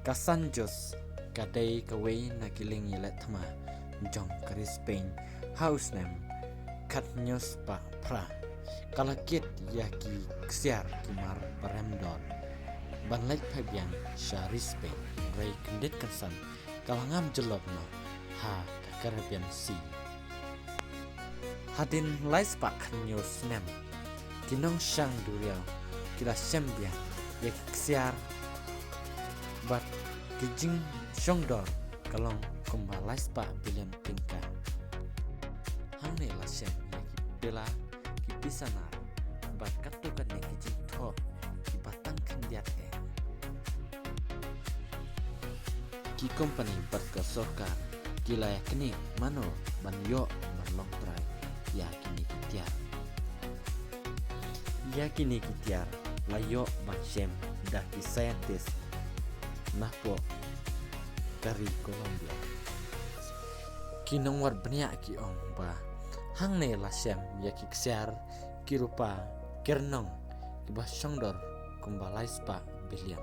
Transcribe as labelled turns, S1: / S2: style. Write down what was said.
S1: Kasan Jos kadai kawai nagiling yelet thama jong kari Spain house name kat news pa pra kalakit yaki ksiar kimar paremdor banlek phabiang shari Spain rai kendit kasan kalangam jelop no ha kakarabian si hadin lais pak news name kinong shang duriao kila sembian yaki ksiar bat kijing shongdor kalong kumbalais pa bilion tingka hangne la shem yaki bela ki pisanar bat katukan ne kijing tho ki batang khendiat he ki company bat ka soka kila yakni mano banyo manlong trai yakini kitiar layo machem daki scientist nahpo dari Colombia kinong war benya ki ong ba hangne la sem yaki ksiar kirupa kernong ki ba shongdor kumbalais pa bilion